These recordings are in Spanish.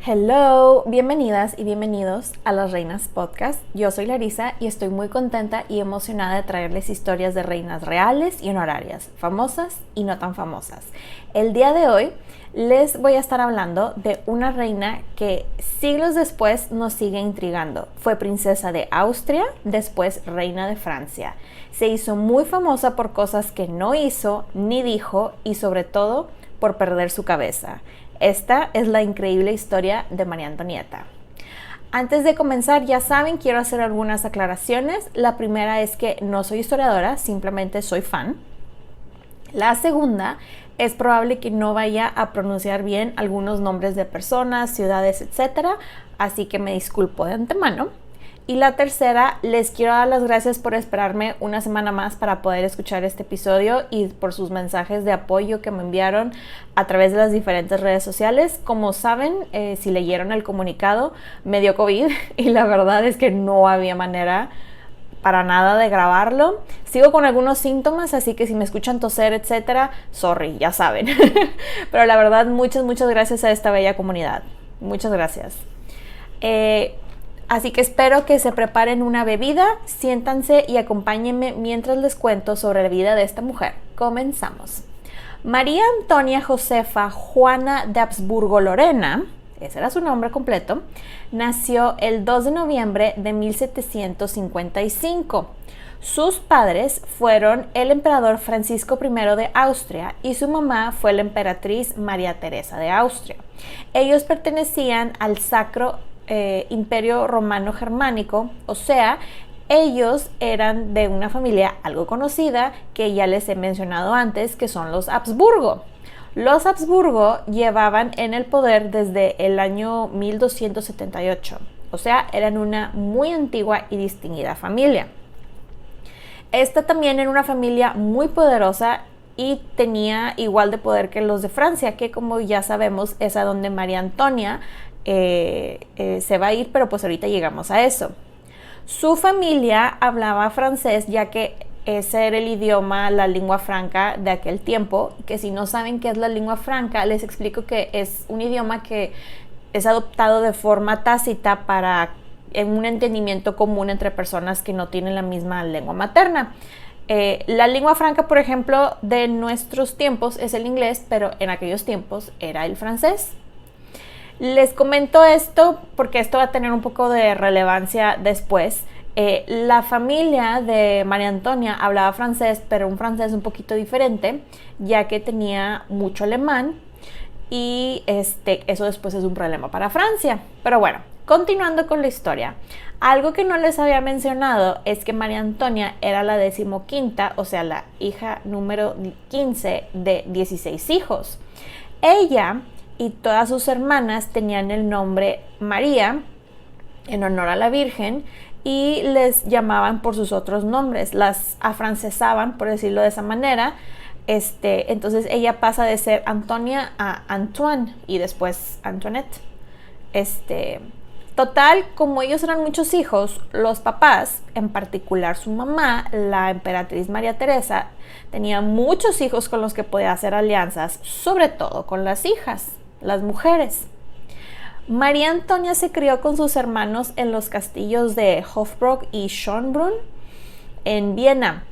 Hello, bienvenidas y bienvenidos a Las Reinas Podcast. Yo soy Larisa y estoy muy contenta y emocionada de traerles historias de reinas reales y honorarias, famosas y no tan famosas. El día de hoy les voy a estar hablando de una reina que siglos después nos sigue intrigando. Fue princesa de Austria, después reina de Francia. Se hizo muy famosa por cosas que no hizo ni dijo y sobre todo por perder su cabeza. Esta es la increíble historia de María Antonieta. Antes de comenzar, ya saben, quiero hacer algunas aclaraciones. La primera es que no soy historiadora, simplemente soy fan. La segunda, es probable que no vaya a pronunciar bien algunos nombres de personas, ciudades, etc. Así que me disculpo de antemano. Y la tercera, les quiero dar las gracias por esperarme una semana más para poder escuchar este episodio y por sus mensajes de apoyo que me enviaron a través de las diferentes redes sociales. Como saben, si leyeron el comunicado, me dio COVID y la verdad es que no había manera para nada de grabarlo. Sigo con algunos síntomas, así que si me escuchan toser, etcétera, sorry, ya saben. Pero la verdad, muchas gracias a esta bella comunidad. Muchas gracias. Así que espero que se preparen una bebida, siéntanse y acompáñenme mientras les cuento sobre la vida de esta mujer. Comenzamos. María Antonia Josefa Juana de Habsburgo-Lorena, ese era su nombre completo, nació el 2 de noviembre de 1755. Sus padres fueron el emperador Francisco I de Austria y su mamá fue la emperatriz María Teresa de Austria. Ellos pertenecían al Sacro Imperio Romano Germánico, o sea, ellos eran de una familia algo conocida que ya les he mencionado antes, que son los Habsburgo. Los Habsburgo llevaban en el poder desde el año 1278, o sea, eran una muy antigua y distinguida familia. Esta también era una familia muy poderosa y tenía igual de poder que los de Francia, que como ya sabemos es a donde María Antonia se va a ir, pero pues ahorita llegamos a eso. Su familia hablaba francés, ya que ese era el idioma, la lengua franca de aquel tiempo, que si no saben qué es la lengua franca, les explico que es un idioma que es adoptado de forma tácita para un entendimiento común entre personas que no tienen la misma lengua materna. La lengua franca, por ejemplo, de nuestros tiempos es el inglés, pero en aquellos tiempos era el francés. Les comento esto porque esto va a tener un poco de relevancia después. La familia de María Antonia hablaba francés, pero un francés un poquito diferente, ya que tenía mucho alemán y eso después es un problema para Francia. Pero bueno, continuando con la historia. Algo que no les había mencionado es que María Antonia era la 15ª, o sea, la hija número 15 de 16 hijos. Ella y todas sus hermanas tenían el nombre María en honor a la Virgen y les llamaban por sus otros nombres, las afrancesaban, por decirlo de esa manera. Entonces ella pasa de ser Antonia a Antoine y después Antoinette. Total, como ellos eran muchos hijos, los papás, en particular su mamá, la emperatriz María Teresa, tenía muchos hijos con los que podía hacer alianzas, sobre todo con las hijas, las mujeres. María Antonia se crió con sus hermanos en los castillos de Hofburg y Schönbrunn en Viena.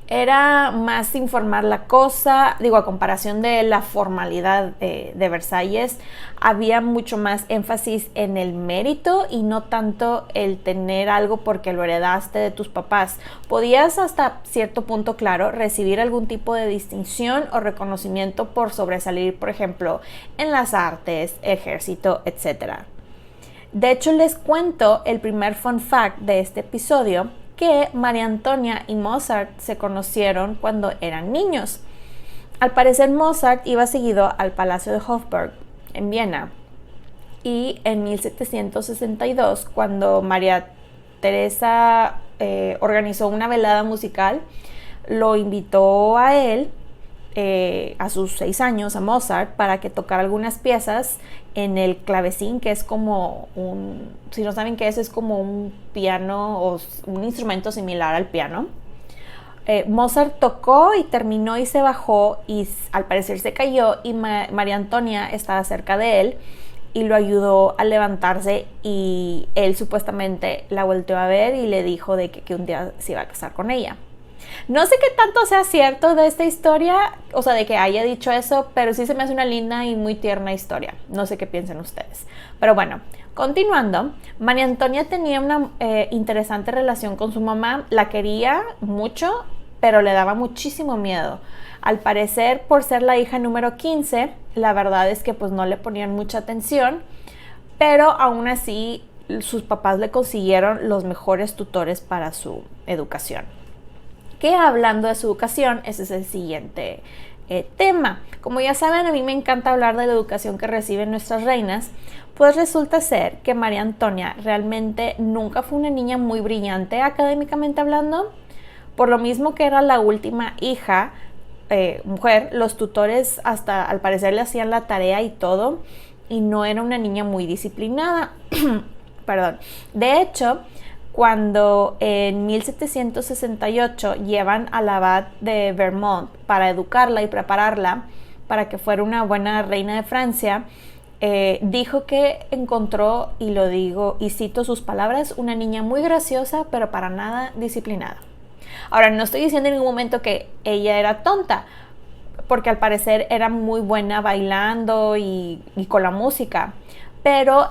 Era más informar la cosa, a comparación de la formalidad de Versalles, había mucho más énfasis en el mérito y no tanto el tener algo porque lo heredaste de tus papás. Podías hasta cierto punto, claro, recibir algún tipo de distinción o reconocimiento por sobresalir, por ejemplo, en las artes, ejército, etc. De hecho, les cuento el primer fun fact de este episodio, que María Antonia y Mozart se conocieron cuando eran niños. Al parecer Mozart iba seguido al Palacio de Hofburg en Viena y en 1762, cuando María Teresa organizó una velada musical, lo invitó a él a sus 6 años a Mozart para que tocara algunas piezas en el clavecín, que es como si no saben qué es como un piano o un instrumento similar al piano. Mozart tocó y terminó y se bajó y al parecer se cayó y María Antonia estaba cerca de él y lo ayudó a levantarse, y él supuestamente la volteó a ver y le dijo de que un día se iba a casar con ella. No sé qué tanto sea cierto de esta historia, o sea, de que haya dicho eso, pero sí se me hace una linda y muy tierna historia. No sé qué piensan ustedes. Pero bueno, continuando, María Antonia tenía una interesante relación con su mamá, la quería mucho, pero le daba muchísimo miedo. Al parecer, por ser la hija número 15, la verdad es que pues no le ponían mucha atención, pero aún así sus papás le consiguieron los mejores tutores para su educación. Que hablando de su educación, ese es el siguiente tema. Como ya saben, a mí me encanta hablar de la educación que reciben nuestras reinas, pues resulta ser que María Antonia realmente nunca fue una niña muy brillante académicamente hablando. Por lo mismo que era la última hija mujer, los tutores hasta al parecer le hacían la tarea y todo, y no era una niña muy disciplinada. Perdón. De hecho, cuando en 1768 llevan al abad de Vermont para educarla y prepararla para que fuera una buena reina de Francia, dijo que encontró, y lo digo y cito sus palabras, una niña muy graciosa pero para nada disciplinada. Ahora, no estoy diciendo en ningún momento que ella era tonta, porque al parecer era muy buena bailando y con la música, pero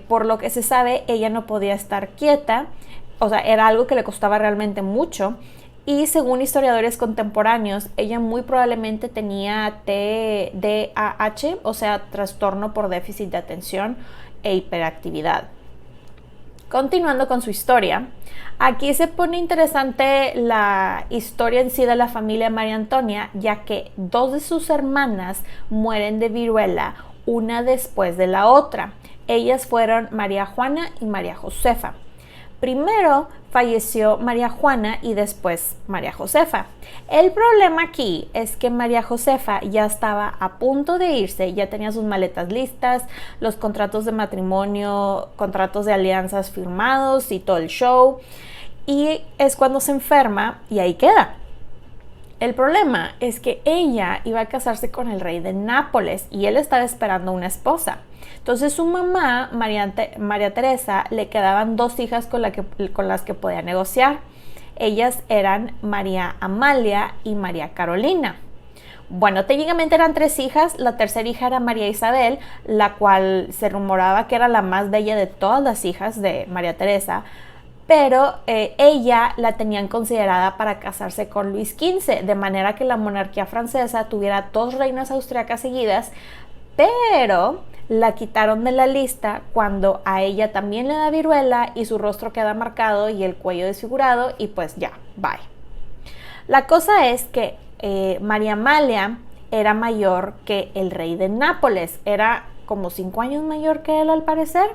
por lo que se sabe, ella no podía estar quieta, o sea, era algo que le costaba realmente mucho, y según historiadores contemporáneos, ella muy probablemente tenía TDAH, o sea, trastorno por déficit de atención e hiperactividad. Continuando con su historia, aquí se pone interesante la historia en sí de la familia María Antonia, ya que dos de sus hermanas mueren de viruela, una después de la otra. Ellas fueron María Juana y María Josefa. Primero falleció María Juana y después María Josefa. El problema aquí es que María Josefa ya estaba a punto de irse, ya tenía sus maletas listas, los contratos de matrimonio, contratos de alianzas firmados y todo el show, y es cuando se enferma y ahí queda. El problema es que ella iba a casarse con el rey de Nápoles y él estaba esperando una esposa. Entonces su mamá, María Teresa, le quedaban dos hijas con las que podía negociar. Ellas eran María Amalia y María Carolina. Bueno, técnicamente eran tres hijas. La tercera hija era María Isabel, la cual se rumoraba que era la más bella de todas las hijas de María Teresa, pero ella la tenían considerada para casarse con Luis XV, de manera que la monarquía francesa tuviera dos reinas austriacas seguidas, pero la quitaron de la lista cuando a ella también le da viruela y su rostro queda marcado y el cuello desfigurado, y pues ya, bye. La cosa es que María Amalia era mayor que el rey de Nápoles, era como 5 años mayor que él al parecer,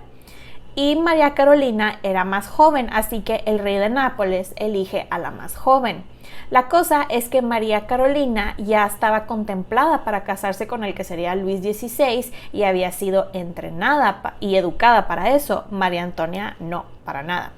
y María Carolina era más joven, así que el rey de Nápoles elige a la más joven. La cosa es que María Carolina ya estaba contemplada para casarse con el que sería Luis XVI y había sido entrenada y educada para eso. María Antonia no, para nada.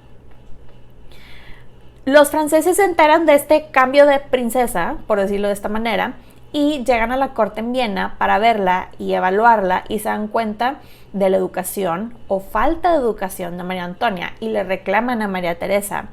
Los franceses se enteran de este cambio de princesa, por decirlo de esta manera, y llegan a la corte en Viena para verla y evaluarla, y se dan cuenta de la educación o falta de educación de María Antonia y le reclaman a María Teresa,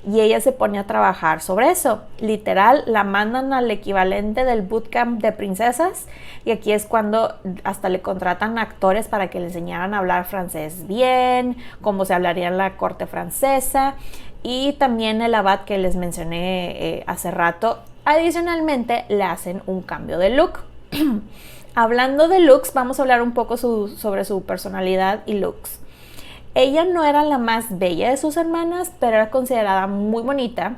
y ella se pone a trabajar sobre eso. Literal, la mandan al equivalente del bootcamp de princesas, y aquí es cuando hasta le contratan actores para que le enseñaran a hablar francés bien, cómo se hablaría en la corte francesa, y también el abad que les mencioné hace rato. Adicionalmente, le hacen un cambio de look. Hablando de looks, vamos a hablar un poco sobre su personalidad y looks. Ella no era la más bella de sus hermanas, pero era considerada muy bonita,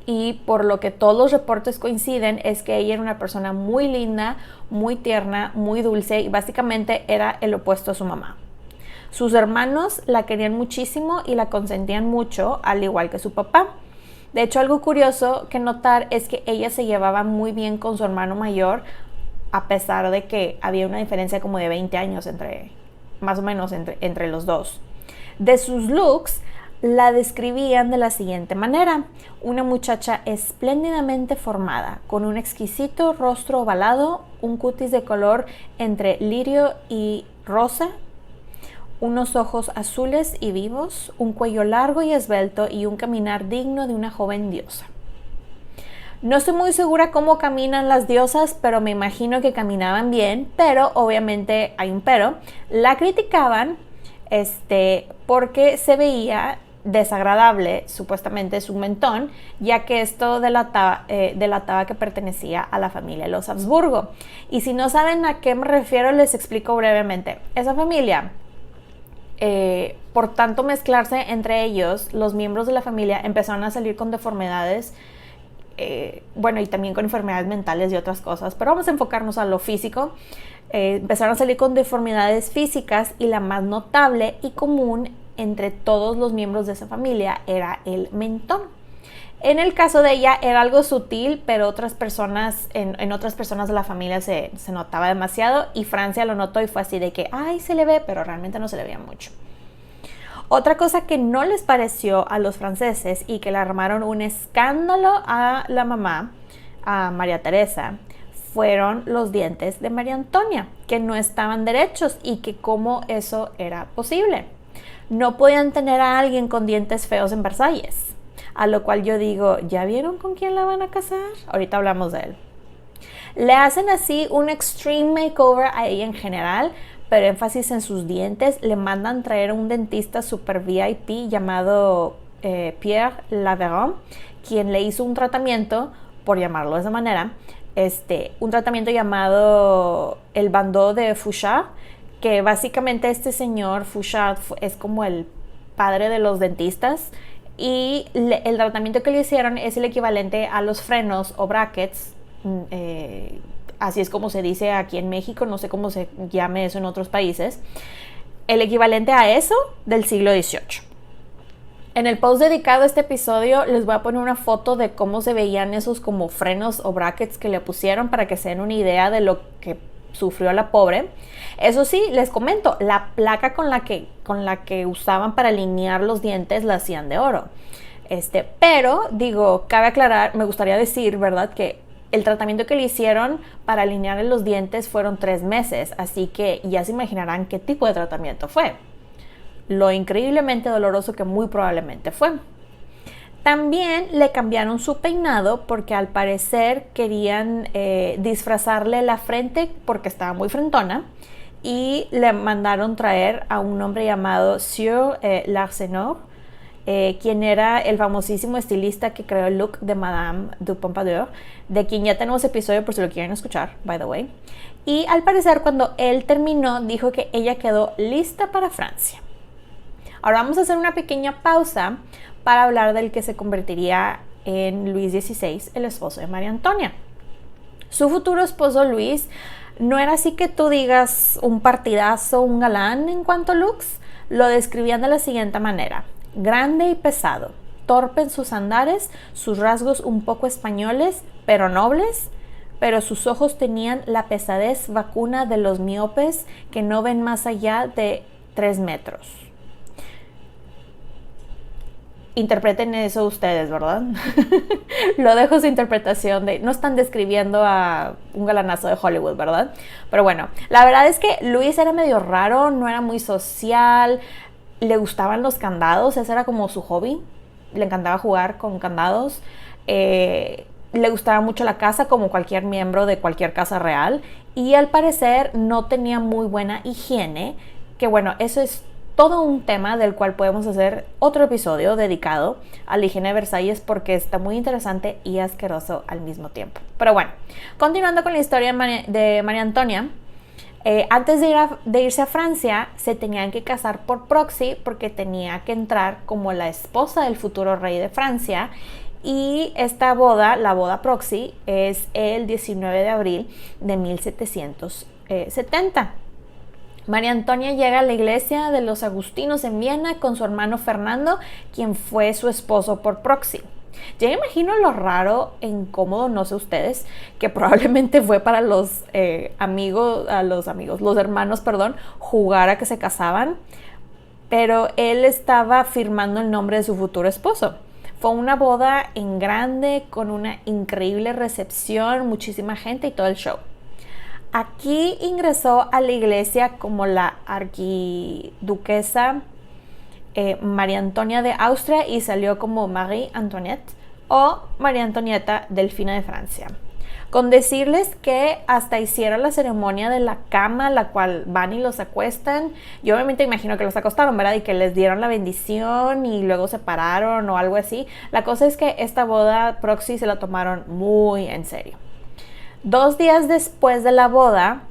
y por lo que todos los reportes coinciden es que ella era una persona muy linda, muy tierna, muy dulce, y básicamente era el opuesto a su mamá. Sus hermanos la querían muchísimo y la consentían mucho, al igual que su papá. De hecho, algo curioso que notar es que ella se llevaba muy bien con su hermano mayor, a pesar de que había una diferencia como de 20 años más o menos entre los dos. De sus looks, la describían de la siguiente manera: una muchacha espléndidamente formada, con un exquisito rostro ovalado, un cutis de color entre lirio y rosa, unos ojos azules y vivos, un cuello largo y esbelto y un caminar digno de una joven diosa. No estoy muy segura cómo caminan las diosas, pero me imagino que caminaban bien, pero obviamente hay un pero. La criticaban porque se veía desagradable, supuestamente su mentón, ya que esto delataba que pertenecía a la familia de los Habsburgo. Y si no saben a qué me refiero, les explico brevemente. Esa familia, por tanto mezclarse entre ellos, los miembros de la familia empezaron a salir con deformidades, y también con enfermedades mentales y otras cosas, pero vamos a enfocarnos a lo físico. Empezaron a salir con deformidades físicas y la más notable y común entre todos los miembros de esa familia era el mentón. En el caso de ella era algo sutil, pero en otras personas de la familia se notaba demasiado, y Francia lo notó y fue así de que, ay, se le ve, pero realmente no se le veía mucho. Otra cosa que no les pareció a los franceses y que le armaron un escándalo a la mamá, a María Teresa, fueron los dientes de María Antonia, que no estaban derechos y que cómo eso era posible. No podían tener a alguien con dientes feos en Versalles. A lo cual yo digo, ¿ya vieron con quién la van a casar? Ahorita hablamos de él. Le hacen así un extreme makeover a ella en general, pero énfasis en sus dientes. Le mandan traer a un dentista super VIP llamado Pierre Laveron, quien le hizo un tratamiento, por llamarlo de esa manera, un tratamiento llamado el bandeau de Fouchard, que básicamente este señor Fouchard es como el padre de los dentistas, y el tratamiento que le hicieron es el equivalente a los frenos o brackets, así es como se dice aquí en México, no sé cómo se llame eso en otros países, el equivalente a eso del siglo XVIII. En el post dedicado a este episodio les voy a poner una foto de cómo se veían esos como frenos o brackets que le pusieron para que se den una idea de lo que sufrió la pobre. Eso sí, les comento, la placa con la que usaban para alinear los dientes la hacían de oro. Pero, digo, cabe aclarar, me gustaría decir, ¿verdad?, que el tratamiento que le hicieron para alinear los dientes fueron 3 meses, así que ya se imaginarán qué tipo de tratamiento fue. Lo increíblemente doloroso que muy probablemente fue. También le cambiaron su peinado porque al parecer querían disfrazarle la frente porque estaba muy frentona, y le mandaron traer a un hombre llamado Sieur Larsenor, quien era el famosísimo estilista que creó el look de Madame du Pompadour, de quien ya tenemos episodio por si lo quieren escuchar, by the way. Y al parecer cuando él terminó dijo que ella quedó lista para Francia. Ahora vamos a hacer una pequeña pausa para hablar del que se convertiría en Luis XVI, el esposo de María Antonia. Su futuro esposo Luis no era así que tú digas un partidazo, un galán en cuanto a looks. Lo describían de la siguiente manera: grande y pesado, torpe en sus andares, sus rasgos un poco españoles, pero nobles, pero sus ojos tenían la pesadez vacuna de los miopes que no ven más allá de 3 metros. Interpreten eso ustedes, ¿verdad? Lo dejo su interpretación no están describiendo a un galanazo de Hollywood, ¿verdad? Pero bueno, la verdad es que Luis era medio raro, no era muy social, le gustaban los candados, ese era como su hobby, le encantaba jugar con candados, le gustaba mucho la caza como cualquier miembro de cualquier casa real, y al parecer no tenía muy buena higiene, que bueno, eso es todo un tema del cual podemos hacer otro episodio dedicado a la higiene de Versalles porque está muy interesante y asqueroso al mismo tiempo. Pero bueno, continuando con la historia de María Antonia, antes de irse a Francia se tenían que casar por proxy porque tenía que entrar como la esposa del futuro rey de Francia, y esta boda, la boda proxy, es el 19 de abril de 1770. María Antonia llega a la iglesia de los agustinos en Viena con su hermano Fernando, quien fue su esposo por proxy. Ya me imagino lo raro e incómodo, no sé ustedes, que probablemente fue para los hermanos, jugar a que se casaban, pero él estaba firmando el nombre de su futuro esposo. Fue una boda en grande, con una increíble recepción, muchísima gente y todo el show. Aquí ingresó a la iglesia como la arquiduquesa María Antonia de Austria y salió como Marie Antoinette o María Antonieta Delfina de Francia. Con decirles que hasta hicieron la ceremonia de la cama, la cual van y los acuestan. Yo obviamente imagino que los acostaron, ¿verdad? Y que les dieron la bendición y luego se pararon o algo así. La cosa es que esta boda proxy se la tomaron muy en serio. 2 días después de la boda,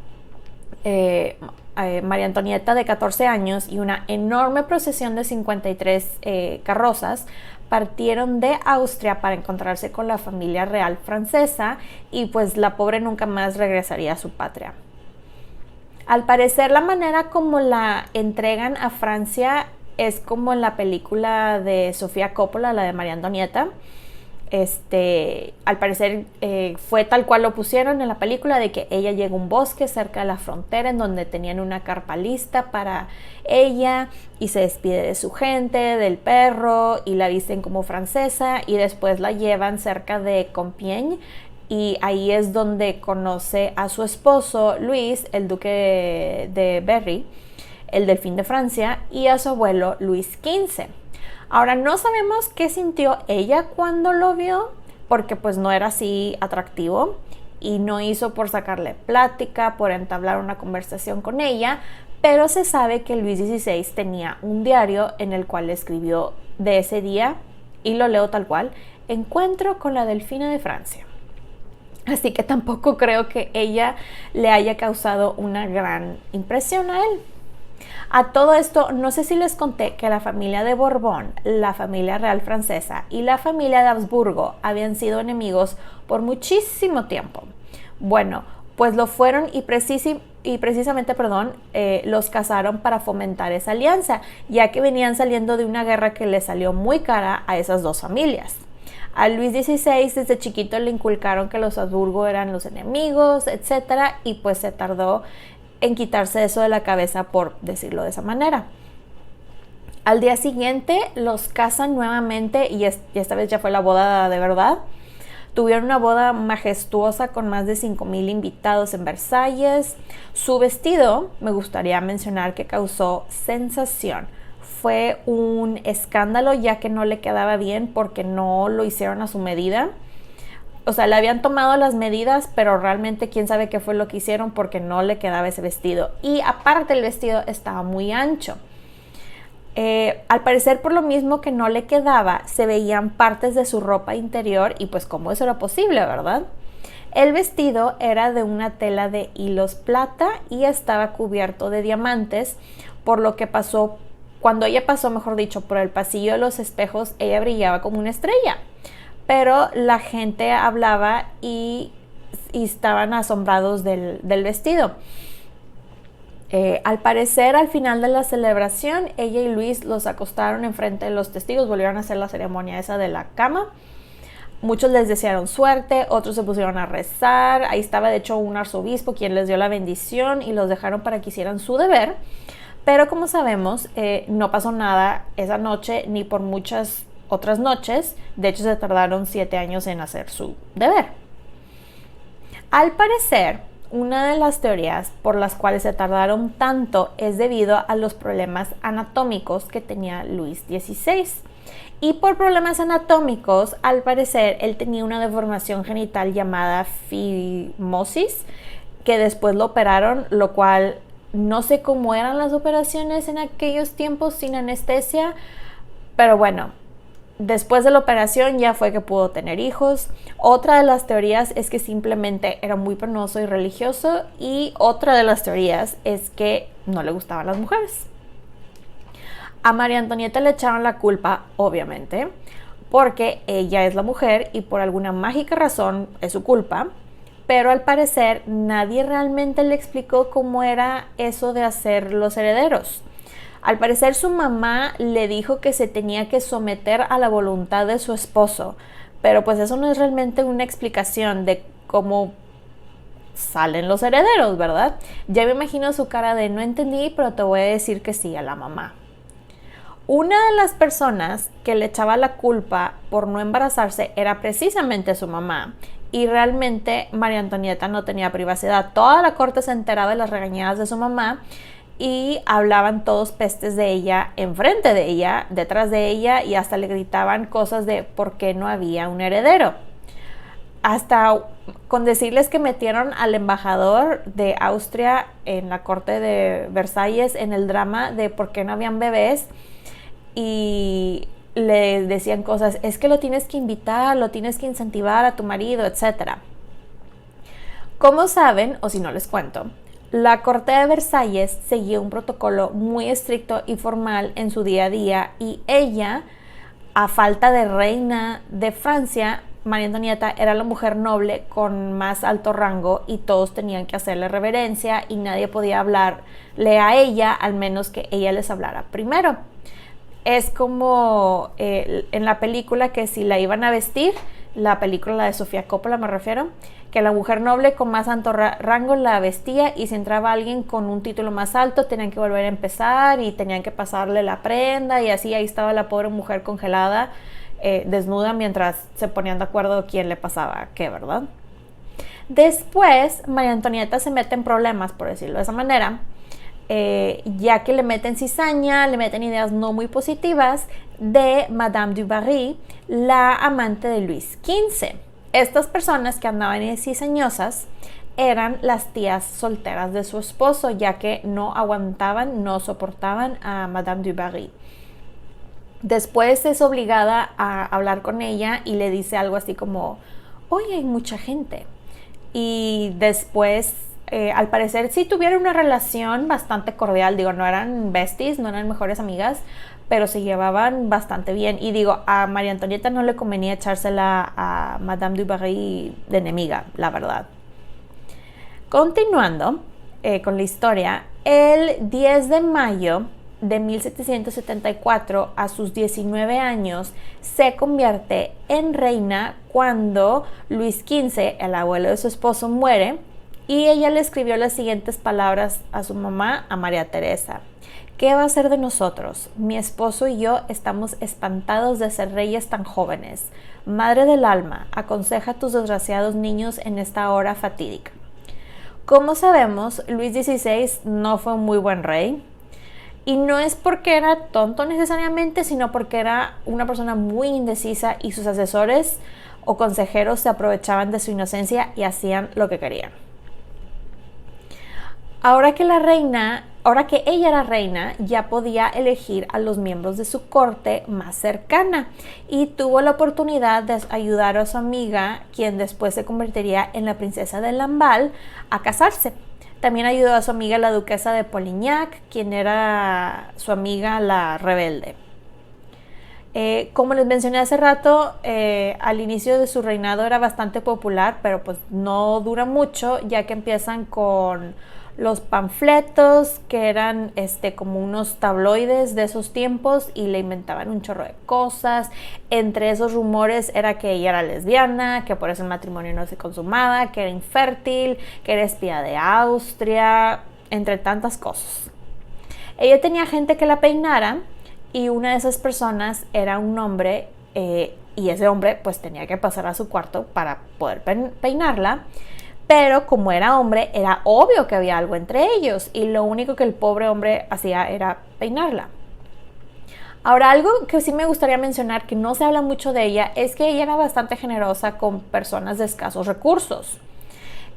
María Antonieta, de 14 años, y una enorme procesión de 53 carrozas partieron de Austria para encontrarse con la familia real francesa y pues la pobre nunca más regresaría a su patria. Al parecer, la manera como la entregan a Francia es como en la película de Sofía Coppola, la de María Antonieta. Al parecer fue tal cual lo pusieron en la película, de que ella llega a un bosque cerca de la frontera en donde tenían una carpa lista para ella y se despide de su gente, del perro, y la visten como francesa y después la llevan cerca de Compiègne y ahí es donde conoce a su esposo Luis, el duque de Berry, el delfín de Francia, y a su abuelo Luis XV. Ahora, no sabemos qué sintió ella cuando lo vio, porque pues no era así atractivo y no hizo por sacarle plática, por entablar una conversación con ella, pero se sabe que Luis XVI tenía un diario en el cual escribió de ese día, y lo leo tal cual: encuentro con la delfina de Francia. Así que tampoco creo que ella le haya causado una gran impresión a él. A todo esto, no sé si les conté que la familia de Borbón, la familia real francesa y la familia de Habsburgo habían sido enemigos por muchísimo tiempo. Bueno, pues lo fueron y precisamente los casaron para fomentar esa alianza, ya que venían saliendo de una guerra que le salió muy cara a esas dos familias. A Luis XVI desde chiquito le inculcaron que los Habsburgo eran los enemigos, etc. Y pues se tardó en quitarse eso de la cabeza, por decirlo de esa manera. Al día siguiente los casan nuevamente y esta vez ya fue la boda de verdad. Tuvieron una boda majestuosa con más de 5,000 invitados en Versalles. Su vestido, me gustaría mencionar que causó sensación. Fue un escándalo, ya que no le quedaba bien porque no lo hicieron a su medida. O sea, le habían tomado las medidas, pero realmente quién sabe qué fue lo que hicieron, porque no le quedaba ese vestido. Y aparte, el vestido estaba muy ancho. Al parecer, por lo mismo que no le quedaba, se veían partes de su ropa interior y pues cómo eso era posible, ¿verdad? El vestido era de una tela de hilos plata y estaba cubierto de diamantes, por lo que cuando ella pasó, mejor dicho, por el pasillo de los espejos, ella brillaba como una estrella. Pero la gente hablaba y estaban asombrados del vestido. Al parecer, al final de la celebración, ella y Luis los acostaron enfrente de los testigos, volvieron a hacer la ceremonia esa de la cama. Muchos les desearon suerte, otros se pusieron a rezar. Ahí estaba de hecho un arzobispo quien les dio la bendición y los dejaron para que hicieran su deber. Pero como sabemos, no pasó nada esa noche ni por muchas otras noches. De hecho, se tardaron 7 años en hacer su deber. Al parecer, una de las teorías por las cuales se tardaron tanto es debido a los problemas anatómicos que tenía Luis XVI. Y por problemas anatómicos, al parecer, él tenía una deformación genital llamada fimosis, que después lo operaron, lo cual no sé cómo eran las operaciones en aquellos tiempos sin anestesia, pero bueno, después de la operación ya fue que pudo tener hijos. Otra de las teorías es que simplemente era muy penoso y religioso, y otra de las teorías es que no le gustaban las mujeres. A María Antonieta le echaron la culpa, obviamente, porque ella es la mujer y por alguna mágica razón es su culpa, pero al parecer nadie realmente le explicó cómo era eso de hacer los herederos. Al parecer su mamá le dijo que se tenía que someter a la voluntad de su esposo, pero pues eso no es realmente una explicación de cómo salen los herederos, ¿verdad? Ya me imagino su cara de no entendí, pero te voy a decir que sí a la mamá. Una de las personas que le echaba la culpa por no embarazarse era precisamente su mamá, y realmente María Antonieta no tenía privacidad. Toda la corte se enteraba de las regañadas de su mamá y hablaban todos pestes de ella enfrente de ella, detrás de ella, y hasta le gritaban cosas de por qué no había un heredero. Hasta con decirles que metieron al embajador de Austria en la corte de Versalles en el drama de por qué no habían bebés, y le decían cosas, es que lo tienes que invitar, lo tienes que incentivar a tu marido, etc. Como saben, o si no les cuento, la corte de Versalles seguía un protocolo muy estricto y formal en su día a día, y ella, a falta de reina de Francia, María Antonieta era la mujer noble con más alto rango y todos tenían que hacerle reverencia y nadie podía hablarle a ella al menos que ella les hablara primero. Es como en la película que si la iban a vestir, la película de Sofía Coppola me refiero, que la mujer noble con más alto rango la vestía y si entraba alguien con un título más alto tenían que volver a empezar y tenían que pasarle la prenda y así ahí estaba la pobre mujer congelada, desnuda mientras se ponían de acuerdo quién le pasaba qué, ¿verdad? Después María Antonieta se mete en problemas, por decirlo de esa manera, ya que le meten cizaña, le meten ideas no muy positivas de Madame du Barry, la amante de Luis XV. Estas personas que andaban cizañosas eran las tías solteras de su esposo, ya que no aguantaban, no soportaban a Madame du Barry. Después es obligada a hablar con ella y le dice algo así como, oye, hay mucha gente. Y después, al parecer, sí tuvieron una relación bastante cordial. Digo, no eran besties, no eran mejores amigas, pero se llevaban bastante bien. Y digo, a María Antonieta no le convenía echársela a Madame du Barry de enemiga, la verdad. Continuando con la historia, el 10 de mayo de 1774, a sus 19 años, se convierte en reina cuando Luis XV, el abuelo de su esposo, muere, y ella le escribió las siguientes palabras a su mamá, a María Teresa. ¿Qué va a ser de nosotros? Mi esposo y yo estamos espantados de ser reyes tan jóvenes. Madre del alma, aconseja a tus desgraciados niños en esta hora fatídica. Como sabemos, Luis XVI no fue un muy buen rey. Y no es porque era tonto necesariamente, sino porque era una persona muy indecisa y sus asesores o consejeros se aprovechaban de su inocencia y hacían lo que querían. Ahora que ella era reina, ya podía elegir a los miembros de su corte más cercana y tuvo la oportunidad de ayudar a su amiga, quien después se convertiría en la princesa de Lamballe, a casarse. También ayudó a su amiga la duquesa de Polignac, quien era su amiga la rebelde. Como les mencioné hace rato, al inicio de su reinado era bastante popular, pero pues no dura mucho, ya que empiezan con los panfletos, que eran como unos tabloides de esos tiempos, y le inventaban un chorro de cosas. Entre esos rumores era que ella era lesbiana, que por eso el matrimonio no se consumaba, que era infértil, que era espía de Austria, entre tantas cosas. Ella tenía gente que la peinara, y una de esas personas era un hombre, y ese hombre pues tenía que pasar a su cuarto para poder peinarla. Pero como era hombre, era obvio que había algo entre ellos y lo único que el pobre hombre hacía era peinarla. Ahora, algo que sí me gustaría mencionar, que no se habla mucho de ella, es que ella era bastante generosa con personas de escasos recursos.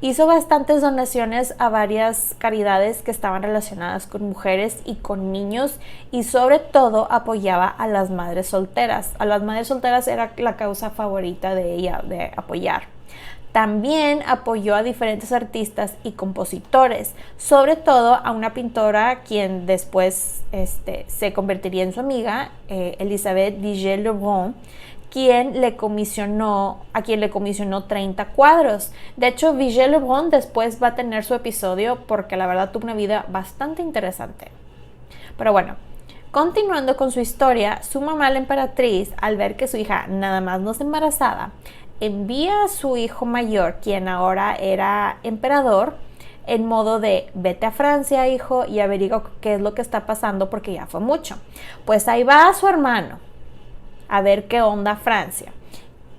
Hizo bastantes donaciones a varias caridades que estaban relacionadas con mujeres y con niños, y sobre todo apoyaba a las madres solteras. A las madres solteras era la causa favorita de ella de apoyar. También apoyó a diferentes artistas y compositores, sobre todo a una pintora quien después se convertiría en su amiga, Elisabeth Vigée-Lebrun, a quien le comisionó 30 cuadros. De hecho, Vigée-Lebrun después va a tener su episodio porque la verdad tuvo una vida bastante interesante. Pero bueno, continuando con su historia, su mamá, la emperatriz, al ver que su hija nada más no se embarazaba, envía a su hijo mayor, quien ahora era emperador, en modo de vete a Francia, hijo, y averigua qué es lo que está pasando porque ya fue mucho. Pues ahí va a su hermano a ver qué onda Francia.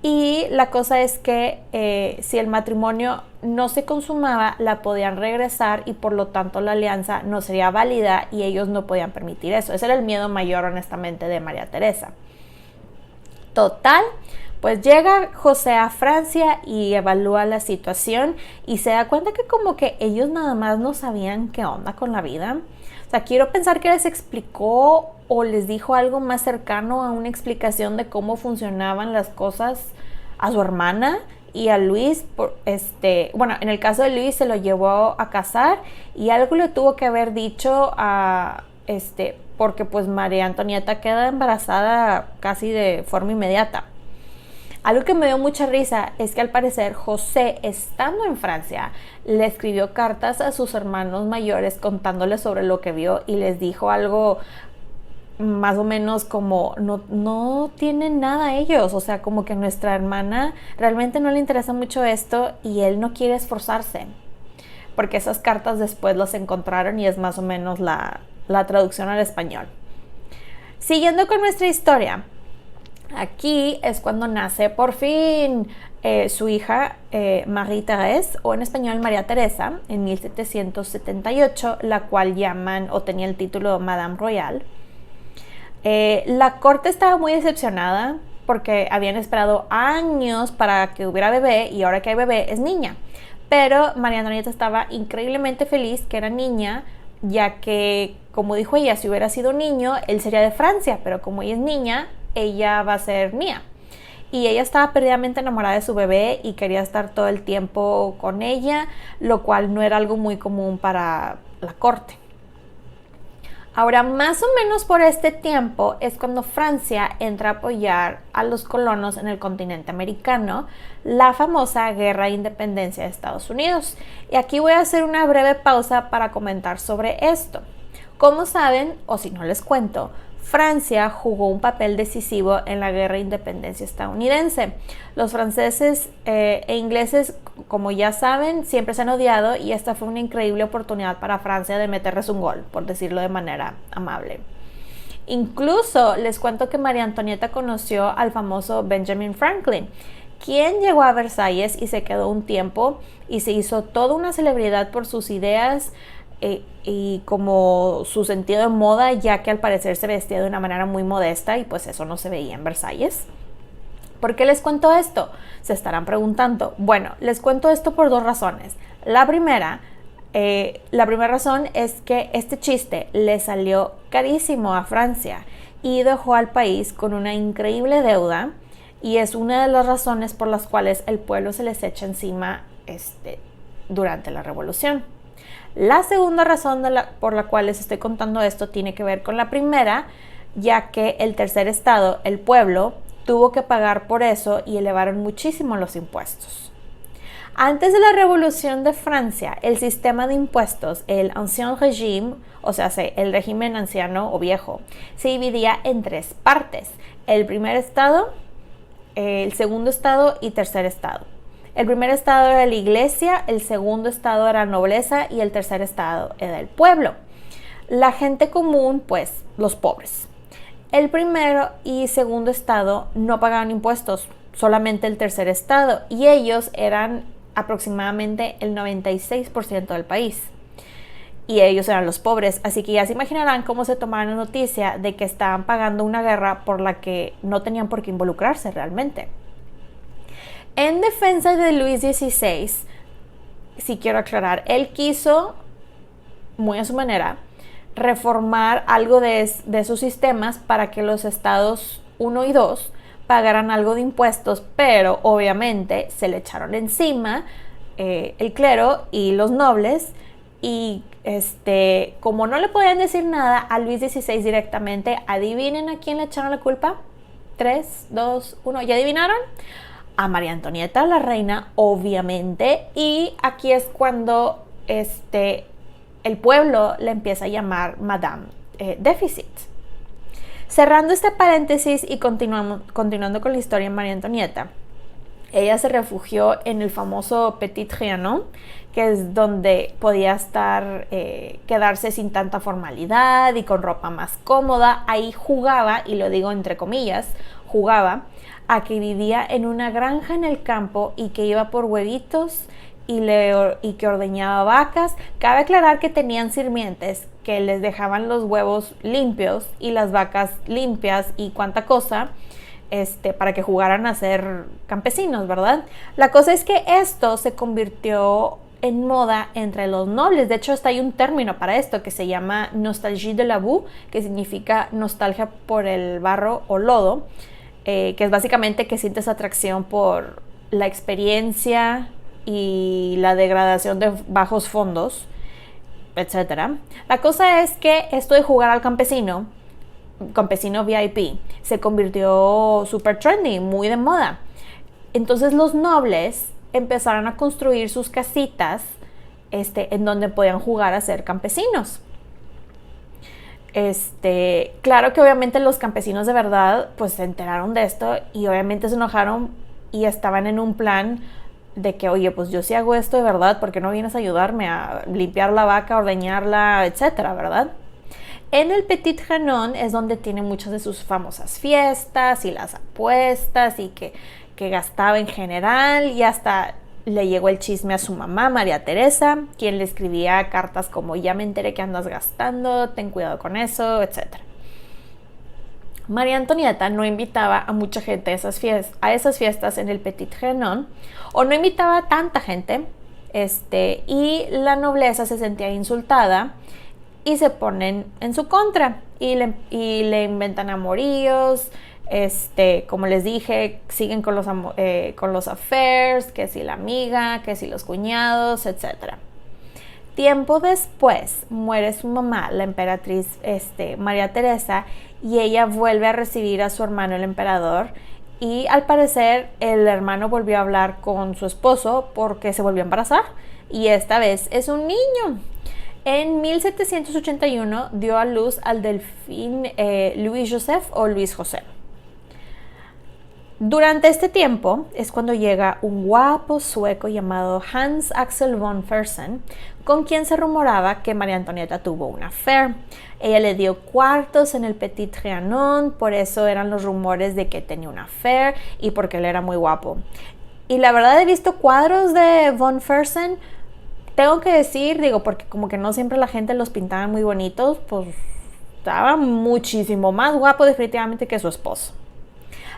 Y la cosa es que si el matrimonio no se consumaba, la podían regresar y por lo tanto la alianza no sería válida y ellos no podían permitir eso. Ese era el miedo mayor, honestamente, de María Teresa. Total, pues llega José a Francia y evalúa la situación y se da cuenta que como que ellos nada más no sabían qué onda con la vida. O sea, quiero pensar que les explicó o les dijo algo más cercano a una explicación de cómo funcionaban las cosas a su hermana y a Luis. Bueno, en el caso de Luis se lo llevó a casar y algo le tuvo que haber dicho a porque pues María Antonieta queda embarazada casi de forma inmediata. Algo que me dio mucha risa es que al parecer José, estando en Francia, le escribió cartas a sus hermanos mayores contándoles sobre lo que vio y les dijo algo más o menos como no tienen nada ellos, o sea, como que a nuestra hermana realmente no le interesa mucho esto y él no quiere esforzarse, porque esas cartas después las encontraron y es más o menos la traducción al español. Siguiendo con nuestra historia, aquí es cuando nace por fin su hija Marie-Thérèse, o en español María Teresa, en 1778, la cual llaman o tenía el título Madame Royale. La corte estaba muy decepcionada porque habían esperado años para que hubiera bebé y ahora que hay bebé es niña. Pero María Antonieta estaba increíblemente feliz que era niña, ya que, como dijo ella, si hubiera sido niño, él sería de Francia, pero como ella es niña, ella va a ser mía. Y ella estaba perdidamente enamorada de su bebé y quería estar todo el tiempo con ella, lo cual no era algo muy común para la corte. Ahora, más o menos por este tiempo es cuando Francia entra a apoyar a los colonos en el continente americano, la famosa Guerra de Independencia de Estados Unidos. Y aquí voy a hacer una breve pausa para comentar sobre esto. Como saben, o si no les cuento, Francia jugó un papel decisivo en la Guerra de Independencia estadounidense. Los franceses e ingleses, como ya saben, siempre se han odiado y esta fue una increíble oportunidad para Francia de meterles un gol, por decirlo de manera amable. Incluso les cuento que María Antonieta conoció al famoso Benjamin Franklin, quien llegó a Versalles y se quedó un tiempo y se hizo toda una celebridad por sus ideas y como su sentido de moda, ya que al parecer se vestía de una manera muy modesta y pues eso no se veía en Versalles. ¿Por qué les cuento esto? Se estarán preguntando. Bueno, les cuento esto por dos razones. La primera razón es que este chiste le salió carísimo a Francia y dejó al país con una increíble deuda y es una de las razones por las cuales el pueblo se les echa encima durante la revolución. La segunda razón por la cual les estoy contando esto tiene que ver con la primera, ya que el tercer estado, el pueblo, tuvo que pagar por eso y elevaron muchísimo los impuestos. Antes de la Revolución de Francia, el sistema de impuestos, el Ancien Régime, o sea, el régimen anciano o viejo, se dividía en tres partes: el primer estado, el segundo estado y tercer estado. El primer estado era la iglesia, el segundo estado era la nobleza y el tercer estado era el pueblo. La gente común, pues los pobres. El primero y segundo estado no pagaban impuestos, solamente el tercer estado, y ellos eran aproximadamente el 96% del país. Y ellos eran los pobres, así que ya se imaginarán cómo se tomaron la noticia de que estaban pagando una guerra por la que no tenían por qué involucrarse realmente. En defensa de Luis XVI, sí quiero aclarar, él quiso, muy a su manera, reformar algo de sus sistemas para que los estados 1 y 2 pagaran algo de impuestos, pero obviamente se le echaron encima el clero y los nobles y como no le podían decir nada a Luis XVI directamente, adivinen a quién le echaron la culpa. 3, 2, 1, ¿ya adivinaron? A María Antonieta, la reina, obviamente, y aquí es cuando el pueblo le empieza a llamar Madame Déficit. Cerrando este paréntesis y continuando con la historia de María Antonieta, ella se refugió en el famoso Petit Trianon, que es donde podía quedarse sin tanta formalidad y con ropa más cómoda. Ahí jugaba, y lo digo entre comillas, jugaba a que vivía en una granja en el campo y que iba por huevitos y que ordeñaba vacas. Cabe aclarar que tenían sirvientes que les dejaban los huevos limpios y las vacas limpias y cuánta cosa, para que jugaran a ser campesinos, ¿verdad? La cosa es que esto se convirtió en moda entre los nobles. De hecho, hasta hay un término para esto que se llama nostalgie de la boue, que significa nostalgia por el barro o lodo, que es básicamente que sientes atracción por la experiencia y la degradación de bajos fondos, etc. La cosa es que esto de jugar al campesino VIP, se convirtió súper trendy, muy de moda. Entonces los nobles empezaron a construir sus casitas en donde podían jugar a ser campesinos. Claro que obviamente los campesinos de verdad pues se enteraron de esto y obviamente se enojaron y estaban en un plan de que, oye, pues yo sí hago esto de verdad, ¿por qué no vienes a ayudarme a limpiar la vaca, ordeñarla, etcétera, verdad? En el Petit Trianon es donde tiene muchas de sus famosas fiestas y las apuestas y que gastaba en general, y hasta le llegó el chisme a su mamá, María Teresa, quien le escribía cartas como ya me enteré que andas gastando, ten cuidado con eso, etc. María Antonieta no invitaba a mucha gente a esas fiestas en el Petit Trianon, o no invitaba a tanta gente, y la nobleza se sentía insultada y se ponen en su contra y le inventan amoríos, como les dije, siguen con los affairs, que si la amiga, que si los cuñados, etc. Tiempo después muere su mamá, la emperatriz María Teresa, y ella vuelve a recibir a su hermano el emperador, y al parecer el hermano volvió a hablar con su esposo porque se volvió a embarazar, y esta vez es un niño. En 1781 dio a luz al delfín Louis Joseph o Luis José. Durante este tiempo es cuando llega un guapo sueco llamado Hans Axel von Fersen, con quien se rumoraba que María Antonieta tuvo un affair. Ella le dio cuartos en el Petit Trianon, por eso eran los rumores de que tenía un affair y porque él era muy guapo. Y la verdad he visto cuadros de von Fersen. Tengo que decir, porque como que no siempre la gente los pintaba muy bonitos, pues estaba muchísimo más guapo definitivamente que su esposo.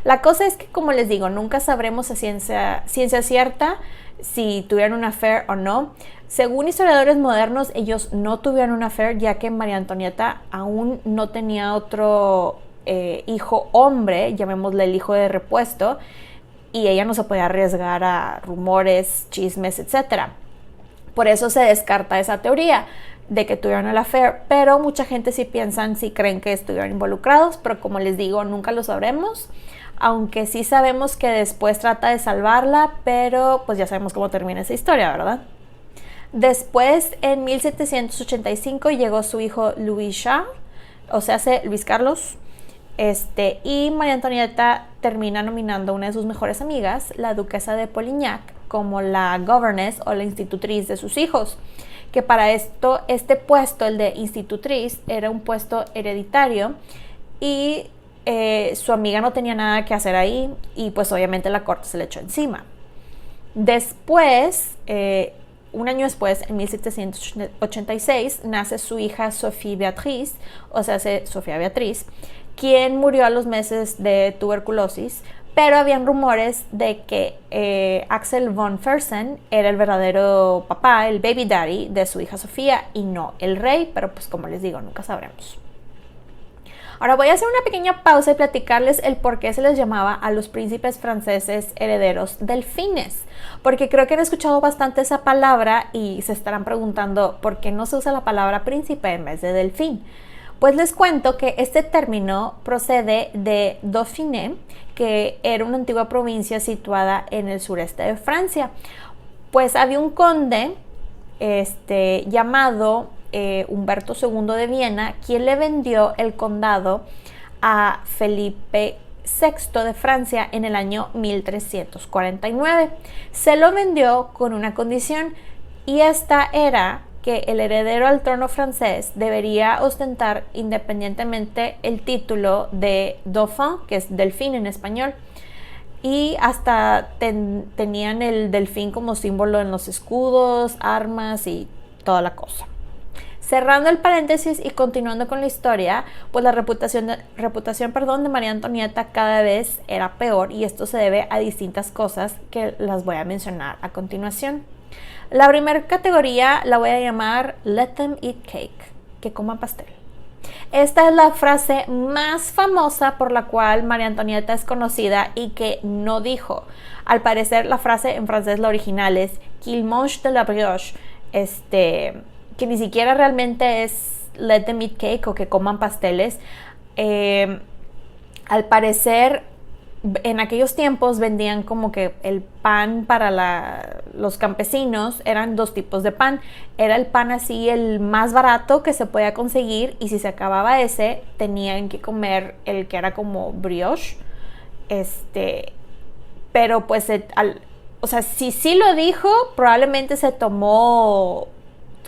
La cosa es que, como les digo, nunca sabremos a ciencia cierta si tuvieron un affair o no. Según historiadores modernos, ellos no tuvieron un affair, ya que María Antonieta aún no tenía otro hijo hombre, llamémosle el hijo de repuesto, y ella no se podía arriesgar a rumores, chismes, etc. Por eso se descarta esa teoría de que tuvieron el affair, pero mucha gente sí creen que estuvieron involucrados, pero como les digo, nunca lo sabremos, aunque sí sabemos que después trata de salvarla, pero pues ya sabemos cómo termina esa historia, ¿verdad? Después, en 1785, llegó su hijo Louis Charles, o sea, Luis Carlos, y María Antonieta termina nominando a una de sus mejores amigas, la duquesa de Polignac, como la governess o la institutriz de sus hijos, que para esto, este puesto, el de institutriz, era un puesto hereditario, y su amiga no tenía nada que hacer ahí, y pues obviamente la corte se le echó encima. Después, un año después, en 1786, nace su hija Sophie Beatrice, o sea, Sofía Beatriz, quien murió a los meses de tuberculosis, pero habían rumores de que Axel von Fersen era el verdadero papá, el baby daddy de su hija Sofía, y no el rey, pero pues como les digo, nunca sabremos. Ahora voy a hacer una pequeña pausa y platicarles el por qué se les llamaba a los príncipes franceses herederos delfines, porque creo que han escuchado bastante esa palabra y se estarán preguntando por qué no se usa la palabra príncipe en vez de delfín. Pues les cuento que este término procede de Dauphiné, que era una antigua provincia situada en el sureste de Francia. Pues había un conde llamado Humberto II de Viena, quien le vendió el condado a Felipe VI de Francia en el año 1349. Se lo vendió con una condición, y esta era que el heredero al trono francés debería ostentar independientemente el título de Dauphin, que es delfín en español, y hasta tenían el delfín como símbolo en los escudos, armas y toda la cosa. Cerrando el paréntesis y continuando con la historia, pues la reputación de María Antonieta cada vez era peor, y esto se debe a distintas cosas que las voy a mencionar a continuación. La primera categoría la voy a llamar Let them eat cake, que coman pastel. Esta es la frase más famosa por la cual María Antonieta es conocida y que no dijo. Al parecer la frase en francés, la original, es qu'il mange de la brioche, que ni siquiera realmente es let them eat cake o que coman pasteles. Al parecer en aquellos tiempos vendían como que el pan para los campesinos. Eran dos tipos de pan. Era el pan así, el más barato que se podía conseguir, y si se acababa ese, tenían que comer el que era como brioche. Pero pues, o sea, si sí lo dijo, probablemente se tomó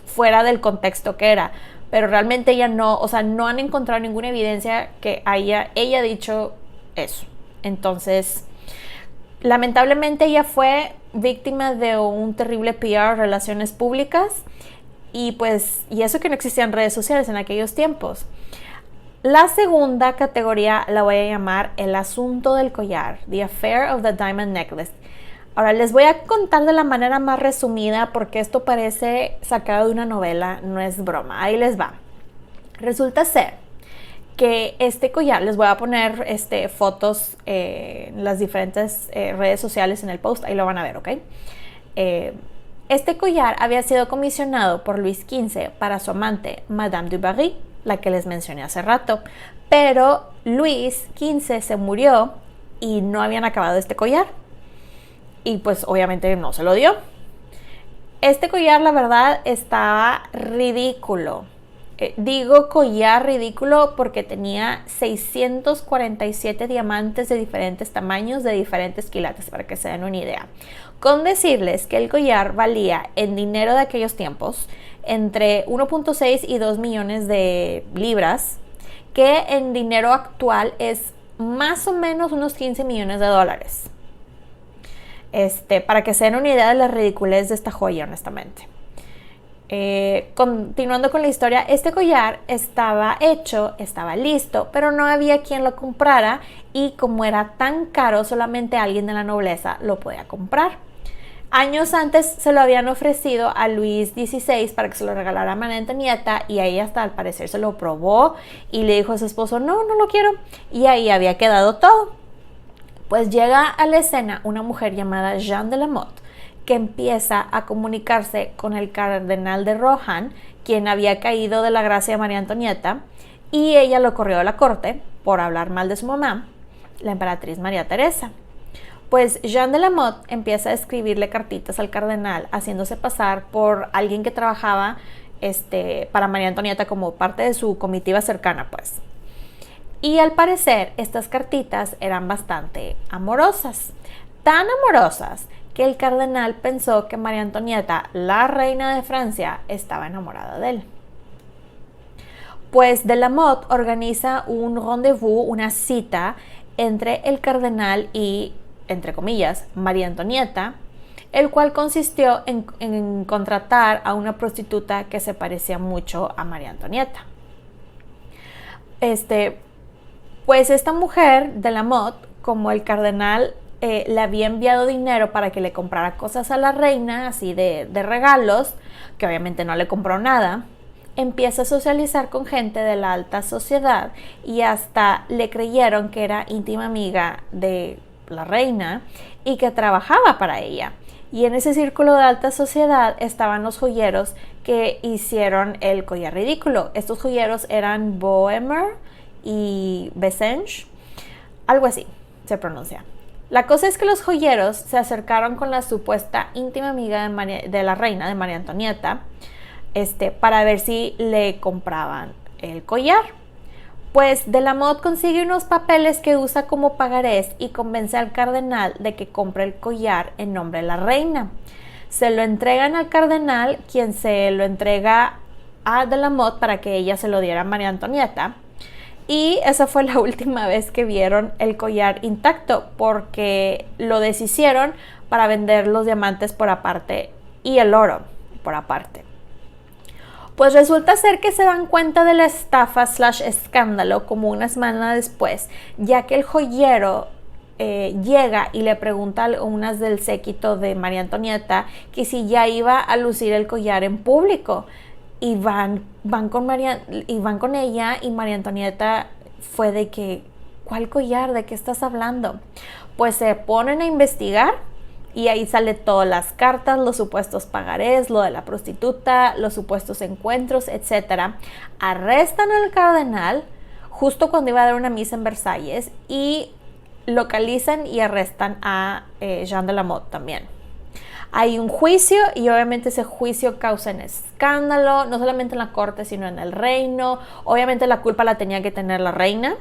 fuera del contexto que era, pero realmente ella no, o sea, no han encontrado ninguna evidencia que ella dicho eso. Entonces, lamentablemente ella fue víctima de un terrible PR, relaciones públicas, y eso que no existían redes sociales en aquellos tiempos. La segunda categoría la voy a llamar el asunto del collar, The Affair of the Diamond Necklace. Ahora les voy a contar de la manera más resumida, porque esto parece sacado de una novela, no es broma. Ahí les va. Resulta ser que este collar, les voy a poner fotos en las diferentes redes sociales en el post, ahí lo van a ver, ¿ok? Este collar había sido comisionado por Luis XV para su amante, Madame du Barry, la que les mencioné hace rato, pero Luis XV se murió y no habían acabado este collar. Y pues obviamente no se lo dio. Este collar, la verdad, estaba ridículo. Digo collar ridículo porque tenía 647 diamantes de diferentes tamaños, de diferentes quilates, para que se den una idea. Con decirles que el collar valía en dinero de aquellos tiempos entre 1.6 y 2 millones de libras, que en dinero actual es más o menos unos 15 millones de dólares. Para que se den una idea de la ridiculez de esta joya, honestamente. Continuando con la historia, este collar estaba hecho, estaba listo, pero no había quien lo comprara, y como era tan caro, solamente alguien de la nobleza lo podía comprar. Años antes se lo habían ofrecido a Luis XVI para que se lo regalara a María Antonieta, y ahí hasta al parecer se lo probó y le dijo a su esposo, no lo quiero, y ahí había quedado todo. Pues llega a la escena una mujer llamada Jeanne de la Motte, que empieza a comunicarse con el cardenal de Rohan, quien había caído de la gracia de María Antonieta, y ella lo corrió de la corte por hablar mal de su mamá, la emperatriz María Teresa. Pues Jeanne de la Motte empieza a escribirle cartitas al cardenal, haciéndose pasar por alguien que trabajaba para María Antonieta como parte de su comitiva cercana, pues. Y al parecer estas cartitas eran bastante amorosas, tan amorosas que el cardenal pensó que María Antonieta, la reina de Francia, estaba enamorada de él. Pues de la Motte organiza un rendezvous, una cita entre el cardenal y, entre comillas, María Antonieta, el cual consistió en contratar a una prostituta que se parecía mucho a María Antonieta. Pues esta mujer de la Motte, como el cardenal le había enviado dinero para que le comprara cosas a la reina, así de regalos, que obviamente no le compró nada, empieza a socializar con gente de la alta sociedad, y hasta le creyeron que era íntima amiga de la reina y que trabajaba para ella. Y en ese círculo de alta sociedad estaban los joyeros que hicieron el collar ridículo. Estos joyeros eran Bohemer y Bessenge, algo así se pronuncia. La cosa es que los joyeros se acercaron con la supuesta íntima amiga de la reina, de María Antonieta, para ver si le compraban el collar. Pues de la Motte consigue unos papeles que usa como pagarés y convence al cardenal de que compre el collar en nombre de la reina. Se lo entregan al cardenal, quien se lo entrega a de la Motte para que ella se lo diera a María Antonieta. Y esa fue la última vez que vieron el collar intacto, porque lo deshicieron para vender los diamantes por aparte y el oro por aparte. Pues resulta ser que se dan cuenta de la estafa / escándalo como una semana después, ya que el joyero llega y le pregunta a unas del séquito de María Antonieta que si ya iba a lucir el collar en público. Y van con ella, y María Antonieta fue de que, ¿cuál collar? ¿De qué estás hablando? Pues se ponen a investigar y ahí sale todas las cartas, los supuestos pagarés, lo de la prostituta, los supuestos encuentros, etc. Arrestan al cardenal justo cuando iba a dar una misa en Versalles y localizan y arrestan a Jean de la Motte también. Hay un juicio y obviamente ese juicio causa un escándalo, no solamente en la corte sino en el reino. Obviamente la culpa la tenía que tener la reina,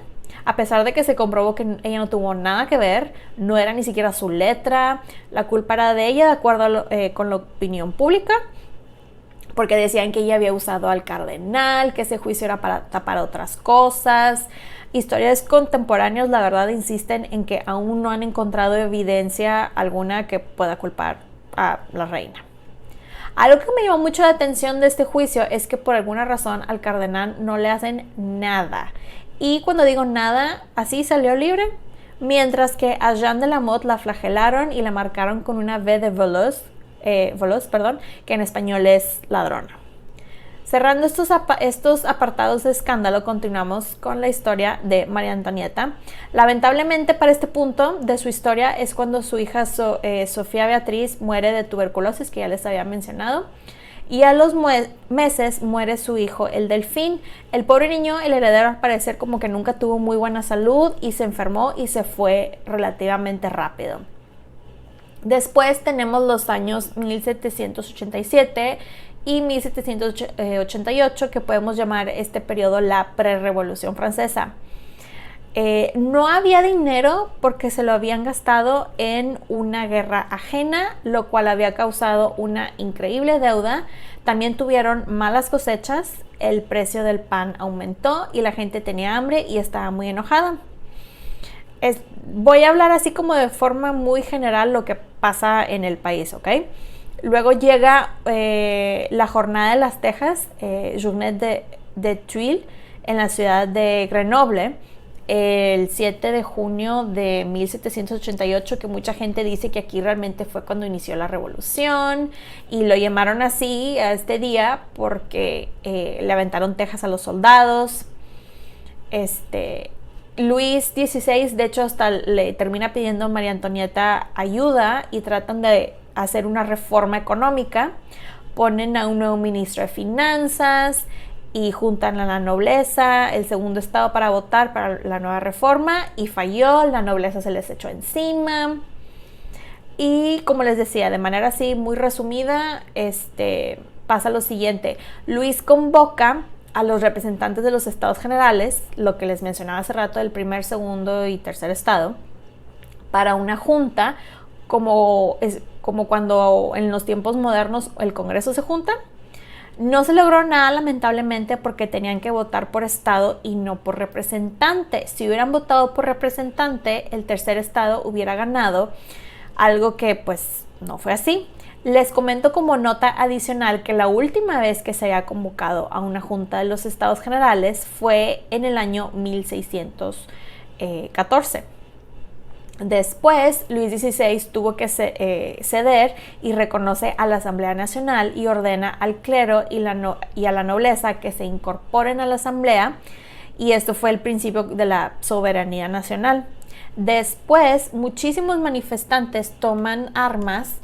a pesar de que se comprobó que ella no tuvo nada que ver, no era ni siquiera su letra, la culpa era de ella de acuerdo con la opinión pública, porque decían que ella había usado al cardenal, que ese juicio era para tapar otras cosas. Historias contemporáneos, la verdad, insisten en que aún no han encontrado evidencia alguna que pueda culpar a la reina. Algo que me llamó mucho la atención de este juicio es que por alguna razón al cardenal no le hacen nada. Y cuando digo nada, así salió libre. Mientras que a Jean de la Motte la flagelaron y la marcaron con una V de veloz, que en español es ladrona. Cerrando estos apartados de escándalo, continuamos con la historia de María Antonieta. Lamentablemente para este punto de su historia es cuando su hija Sofía Beatriz muere de tuberculosis, que ya les había mencionado, y a los meses muere su hijo, el Delfín. El pobre niño, el heredero, al parecer como que nunca tuvo muy buena salud y se enfermó y se fue relativamente rápido. Después tenemos los años 1787 y 1788, que podemos llamar este periodo la pre-revolución francesa. No había dinero porque se lo habían gastado en una guerra ajena, lo cual había causado una increíble deuda. También tuvieron malas cosechas, el precio del pan aumentó y la gente tenía hambre y estaba muy enojada. Voy a hablar así como de forma muy general lo que pasa en el país, ¿ok? Luego llega la Jornada de las Tejas, Journée de Tuiles, en la ciudad de Grenoble, el 7 de junio de 1788, que mucha gente dice que aquí realmente fue cuando inició la revolución, y lo llamaron así a este día porque le aventaron tejas a los soldados. Luis XVI, de hecho, hasta le termina pidiendo a María Antonieta ayuda y tratan de hacer una reforma económica. Ponen a un nuevo ministro de finanzas y juntan a la nobleza, el segundo estado, para votar para la nueva reforma, y falló, la nobleza se les echó encima. Y como les decía, de manera así muy resumida, pasa lo siguiente. Luis convoca a los representantes de los estados generales, lo que les mencionaba hace rato, del primer, segundo y tercer estado, para una junta, como cuando en los tiempos modernos el Congreso se junta. No se logró nada, lamentablemente, porque tenían que votar por estado y no por representante. Si hubieran votado por representante, el tercer estado hubiera ganado, algo que pues no fue así. Les comento como nota adicional que la última vez que se haya convocado a una junta de los estados generales fue en el año 1614. Después, Luis XVI tuvo que ceder y reconoce a la Asamblea Nacional y ordena al clero y a la nobleza que se incorporen a la Asamblea, y esto fue el principio de la soberanía nacional. Después, muchísimos manifestantes toman armas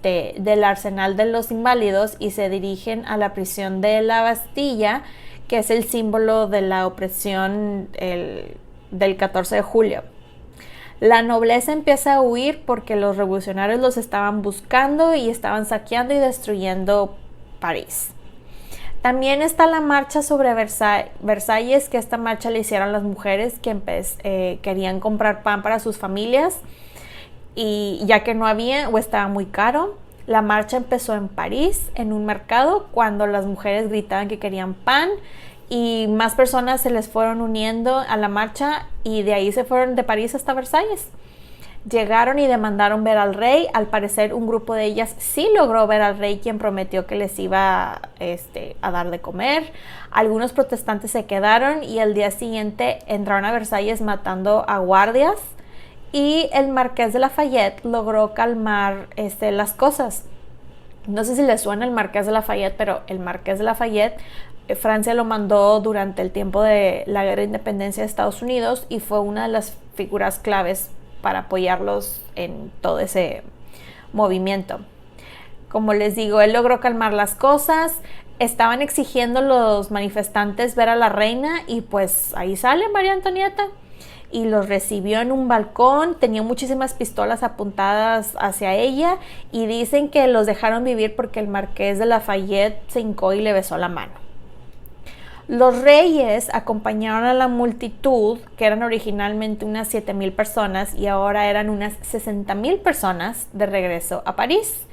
del arsenal de los inválidos y se dirigen a la prisión de la Bastilla, que es el símbolo de la opresión del 14 de julio. La nobleza empieza a huir porque los revolucionarios los estaban buscando y estaban saqueando y destruyendo París. También está la marcha sobre Versalles, que esta marcha la hicieron las mujeres que querían comprar pan para sus familias, y ya que no había o estaba muy caro. La marcha empezó en París, en un mercado, cuando las mujeres gritaban que querían pan y más personas se les fueron uniendo a la marcha y de ahí se fueron de París hasta Versalles. Llegaron y demandaron ver al rey. Al parecer un grupo de ellas sí logró ver al rey, quien prometió que les iba a dar de comer. Algunos protestantes se quedaron y al día siguiente entraron a Versalles matando a guardias. Y el marqués de Lafayette logró calmar las cosas. No sé si les suena el marqués de Lafayette, pero el marqués de Lafayette, Francia lo mandó durante el tiempo de la guerra de independencia de Estados Unidos y fue una de las figuras claves para apoyarlos en todo ese movimiento. Como les digo, él logró calmar las cosas. Estaban exigiendo los manifestantes ver a la reina y pues ahí sale María Antonieta y los recibió en un balcón. Tenía muchísimas pistolas apuntadas hacia ella y dicen que los dejaron vivir porque el marqués de Lafayette se hincó y le besó la mano. Los reyes acompañaron a la multitud, que eran originalmente unas 7,000 personas y ahora eran unas 60,000 personas, de regreso a París.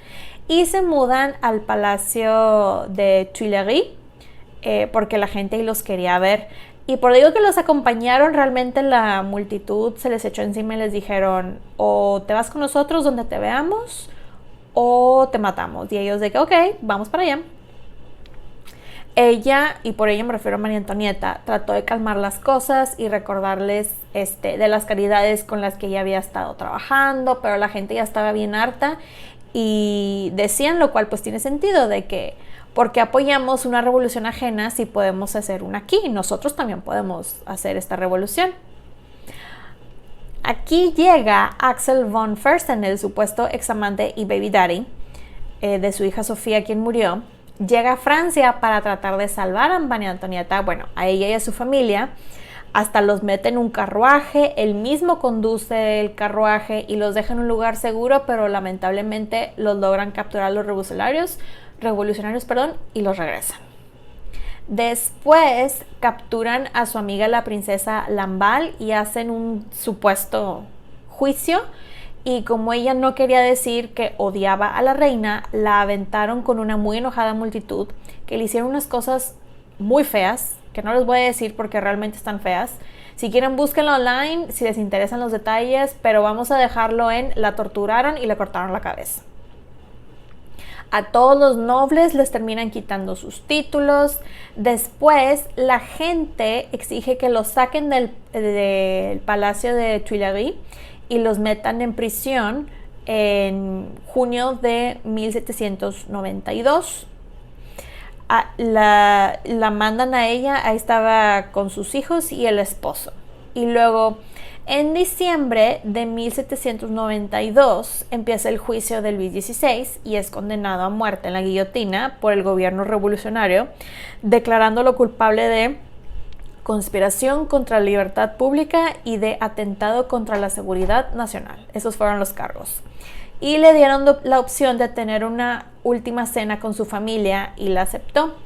Y se mudan al Palacio de Tuileries porque la gente ahí los quería ver. Y por digo que los acompañaron, realmente la multitud se les echó encima y les dijeron: o te vas con nosotros donde te veamos o te matamos. Y ellos de que ok, vamos para allá. Ella, y por ella me refiero a María Antonieta, trató de calmar las cosas y recordarles de las caridades con las que ella había estado trabajando, pero la gente ya estaba bien harta y decían, lo cual pues tiene sentido, de que ¿por qué apoyamos una revolución ajena si podemos hacer una aquí? Nosotros también podemos hacer esta revolución. Aquí llega Axel von Fersen, el supuesto examante y baby daddy de su hija Sofía, quien murió. Llega a Francia para tratar de salvar a María Antonieta, bueno, a ella y a su familia. Hasta los mete en un carruaje, él mismo conduce el carruaje y los deja en un lugar seguro, pero lamentablemente los logran capturar los revolucionarios, y los regresan. Después capturan a su amiga la princesa Lamballe y hacen un supuesto juicio. Y como ella no quería decir que odiaba a la reina, la aventaron con una muy enojada multitud, que le hicieron unas cosas muy feas, que no les voy a decir porque realmente están feas. Si quieren, búsquenlo online, si les interesan los detalles, pero vamos a dejarlo en: la torturaron y le cortaron la cabeza. A todos los nobles les terminan quitando sus títulos. Después la gente exige que los saquen del Palacio de Tuileries y los metan en prisión en junio de 1792. La mandan a ella, ahí estaba con sus hijos y el esposo. Y luego en diciembre de 1792 empieza el juicio de Luis XVI y es condenado a muerte en la guillotina por el gobierno revolucionario, declarándolo culpable de conspiración contra la libertad pública y de atentado contra la seguridad nacional. Esos fueron los cargos. Y le dieron la opción de tener una última cena con su familia y la aceptó.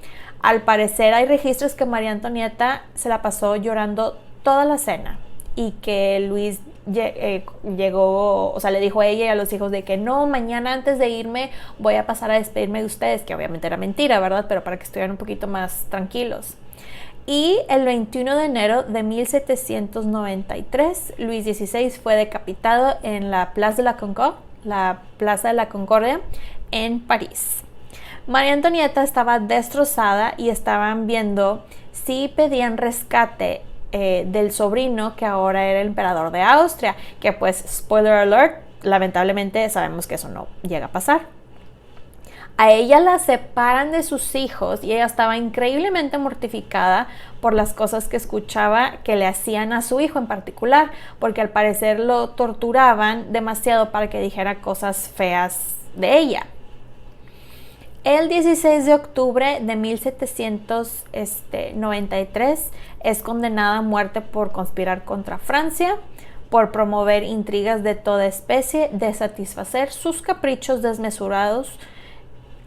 Al parecer hay registros que María Antonieta se la pasó llorando toda la cena y que Luis llegó, o sea, le dijo a ella y a los hijos de que no, mañana antes de irme voy a pasar a despedirme de ustedes, que obviamente era mentira, ¿verdad? Pero para que estuvieran un poquito más tranquilos. Y el 21 de enero de 1793, Luis XVI fue decapitado en la Place de la Concorde, la Plaza de la Concordia, en París. María Antonieta estaba destrozada y estaban viendo si pedían rescate del sobrino, que ahora era el emperador de Austria, que pues, spoiler alert, lamentablemente sabemos que eso no llega a pasar. A ella la separan de sus hijos y ella estaba increíblemente mortificada por las cosas que escuchaba que le hacían a su hijo en particular, porque al parecer lo torturaban demasiado para que dijera cosas feas de ella. El 16 de octubre de 1793 es condenada a muerte por conspirar contra Francia, por promover intrigas de toda especie, de satisfacer sus caprichos desmesurados,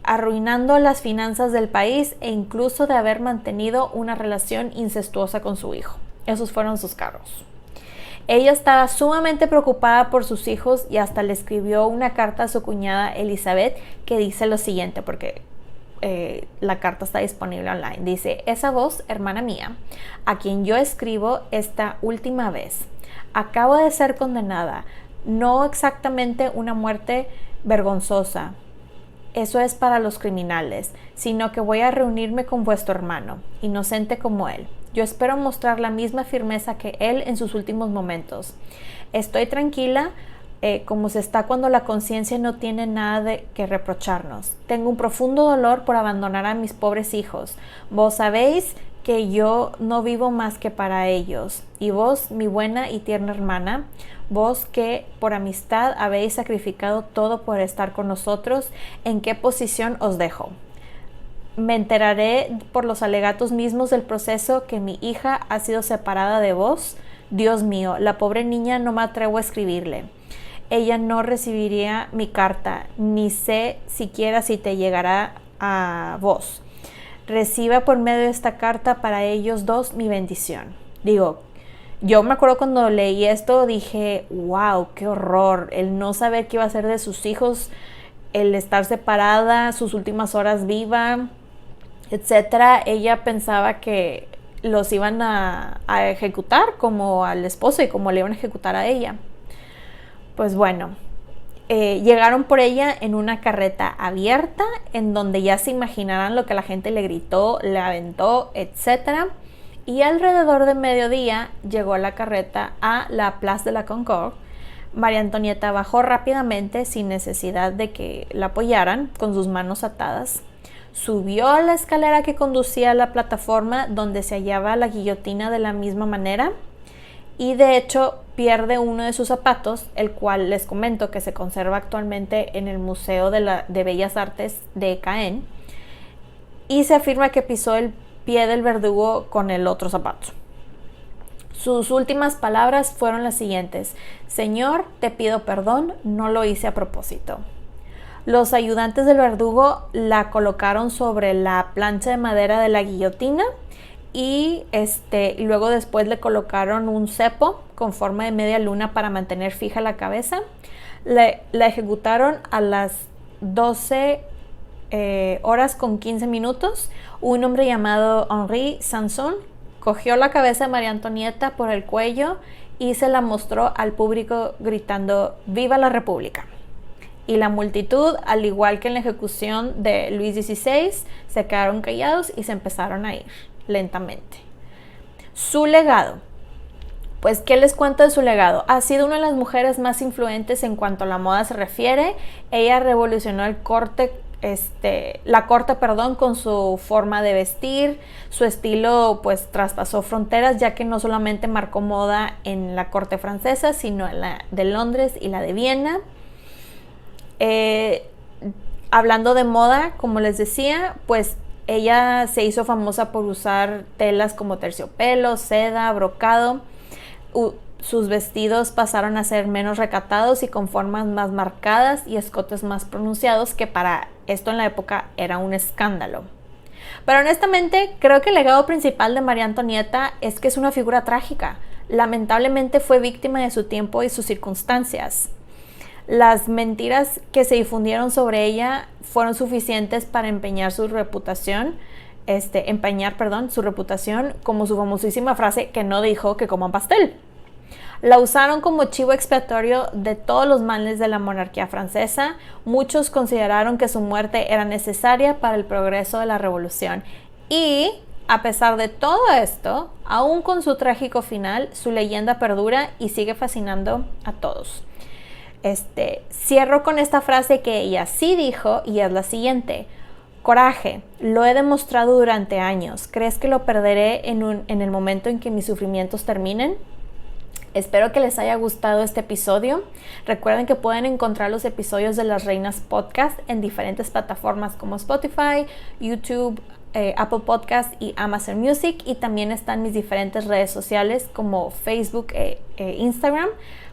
arruinando las finanzas del país e incluso de haber mantenido una relación incestuosa con su hijo. Esos fueron sus cargos. Ella estaba sumamente preocupada por sus hijos y hasta le escribió una carta a su cuñada Elizabeth que dice lo siguiente, porque la carta está disponible online. Dice: esa voz, hermana mía, a quien yo escribo esta última vez, acabo de ser condenada, no exactamente una muerte vergonzosa, eso es para los criminales, sino que voy a reunirme con vuestro hermano, inocente como él. Yo espero mostrar la misma firmeza que él en sus últimos momentos. Estoy tranquila como se está cuando la conciencia no tiene nada de que reprocharnos. Tengo un profundo dolor por abandonar a mis pobres hijos. Vos sabéis que yo no vivo más que para ellos. Y vos, mi buena y tierna hermana, vos que por amistad habéis sacrificado todo por estar con nosotros, ¿en qué posición os dejo? Me enteraré por los alegatos mismos del proceso que mi hija ha sido separada de vos. Dios mío, la pobre niña no me atrevo a escribirle. Ella no recibiría mi carta, ni sé siquiera si te llegará a vos. Reciba por medio de esta carta para ellos dos mi bendición. Digo, yo me acuerdo cuando leí esto, dije, wow, qué horror, el no saber qué iba a hacer de sus hijos, el estar separada, sus últimas horas viva, etcétera. Ella pensaba que los iban a ejecutar como al esposo y como le iban a ejecutar a ella. Pues bueno, llegaron por ella en una carreta abierta, en donde ya se imaginarán lo que la gente le gritó, le aventó, etc. Y alrededor de mediodía llegó la carreta a la Place de la Concorde. María Antonieta bajó rápidamente, sin necesidad de que la apoyaran, con sus manos atadas. Subió a la escalera que conducía a la plataforma donde se hallaba la guillotina de la misma manera. Y de hecho pierde uno de sus zapatos, el cual les comento que se conserva actualmente en el Museo de Bellas Artes de Caen, y se afirma que pisó el pie del verdugo con el otro zapato. Sus últimas palabras fueron las siguientes: Señor, te pido perdón, no lo hice a propósito. Los ayudantes del verdugo la colocaron sobre la plancha de madera de la guillotina y luego después le colocaron un cepo con forma de media luna para mantener fija la cabeza. La ejecutaron a las 12 horas con 15 minutos. Un hombre llamado Henri Sanson cogió la cabeza de María Antonieta por el cuello y se la mostró al público gritando ¡Viva la República! Y la multitud, al igual que en la ejecución de Luis XVI, se quedaron callados y se empezaron a ir lentamente. Su legado. Pues, ¿qué les cuento de su legado? Ha sido una de las mujeres más influyentes en cuanto a la moda se refiere. Ella revolucionó la corte con su forma de vestir. Su estilo pues traspasó fronteras, ya que no solamente marcó moda en la corte francesa, sino en la de Londres y la de Viena. Hablando de moda, como les decía, pues ella se hizo famosa por usar telas como terciopelo, seda, brocado. Sus vestidos pasaron a ser menos recatados y con formas más marcadas y escotes más pronunciados, que para esto en la época era un escándalo. Pero honestamente creo que el legado principal de María Antonieta es que es una figura trágica. Lamentablemente fue víctima de su tiempo y sus circunstancias. Las mentiras que se difundieron sobre ella fueron suficientes para empeñar su reputación, como su famosísima frase que no dijo que coman pastel. La usaron como chivo expiatorio de todos los males de la monarquía francesa. Muchos consideraron que su muerte era necesaria para el progreso de la revolución. Y, a pesar de todo esto, aún con su trágico final, su leyenda perdura y sigue fascinando a todos. Cierro con esta frase que ella sí dijo, y es la siguiente: coraje, lo he demostrado durante años. ¿Crees que lo perderé en el momento en que mis sufrimientos terminen? Espero que les haya gustado este episodio. Recuerden que pueden encontrar los episodios de Las Reinas Podcast en diferentes plataformas como Spotify, YouTube, Apple Podcast y Amazon Music, y también están mis diferentes redes sociales como Facebook e Instagram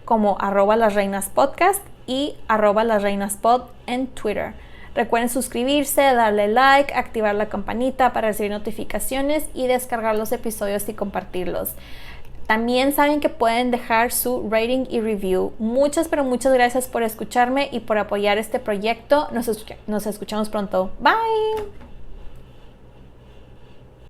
como @lasreinaspodcast y @lasreinaspod en Twitter. Recuerden suscribirse, darle like, activar la campanita para recibir notificaciones y descargar los episodios y compartirlos. También saben que pueden dejar su rating y review. Muchas, pero muchas gracias por escucharme y por apoyar este proyecto. Nos escuchamos pronto. Bye.